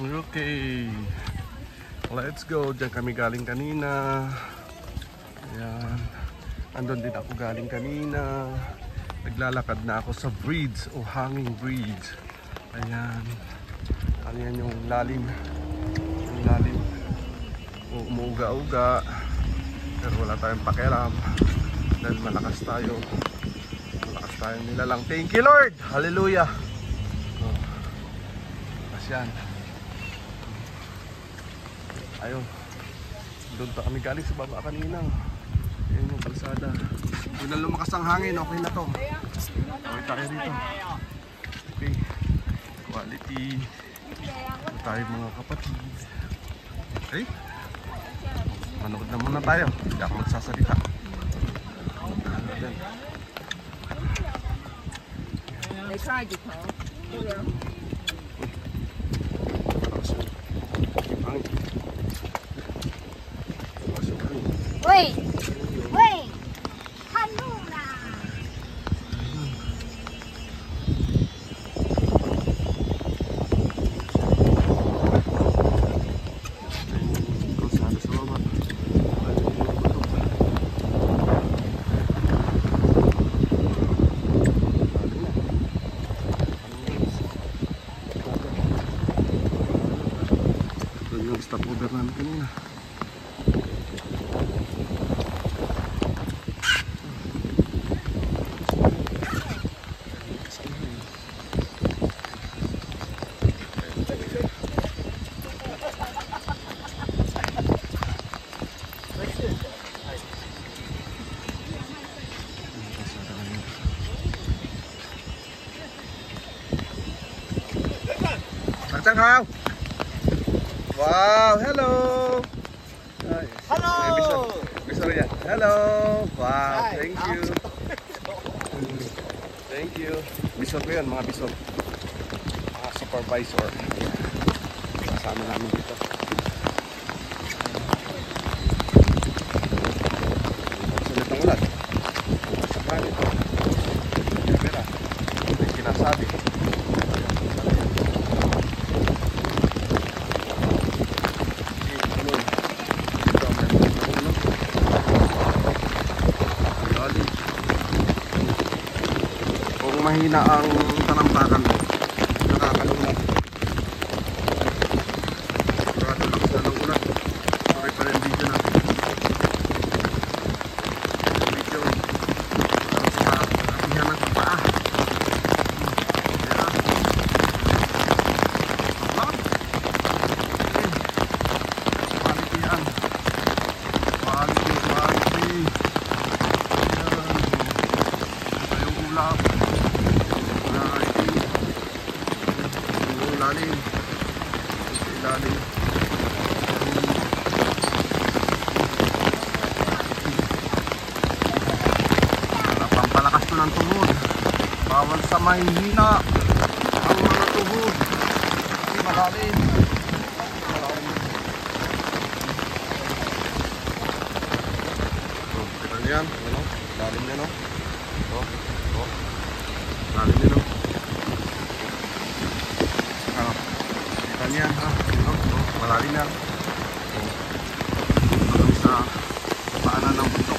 Okay, let's go. Diyan kami galing kanina. Ayan. Andun din ako galing kanina. Naglalakad na ako sa bridge o hanging bridge. Ayan. Ayan yung lalim. Yung lalim. Umuuga-uga. Pero wala tayong pakialam. Dahil malakas tayo. Malakas tayo nila lang. Thank you Lord! Hallelujah! Yan. Ayun. Doon pa kami galing sa baba kanina. Ayan yung kalsada. Hindi na lumakas ang hangin. Okay na to. Okay tayo dito. Okay. Quality. Ito tayo mga kapatid. Okay. Manood na muna tayo. Hindi ako magsasalita. They tried to call. Wait! Wait! Halula! Doon yung stopover namin kanina. Hao. Wow, hello. Hello. Bisor ya. Hello. Wow, Hi. thank you. Thank you. Bisor ko yun, mga bisor. Mga supervisor. Kasama namin dito. Sulit ang ulan. Sakali ito. Camera. Ito yung kinasabi. Mahina ang tanampakan mo, nakakalungan. Sigurado lang sila ng ulan. Okay pa rin video natin. Video sa kasihan ng paa. Ayan. Vlog. Quality yan. Quality. Ayan. Ito yung ulap. Ilalim. Ilalim. Pampalakas to ng tuhod. Bawal sa mahihina ang mga tuhod. Malalim. Kita niyan. Lalim niya, no? Lalim niya, no? Yan ha, malalim yan. Sa paanan ng bundok.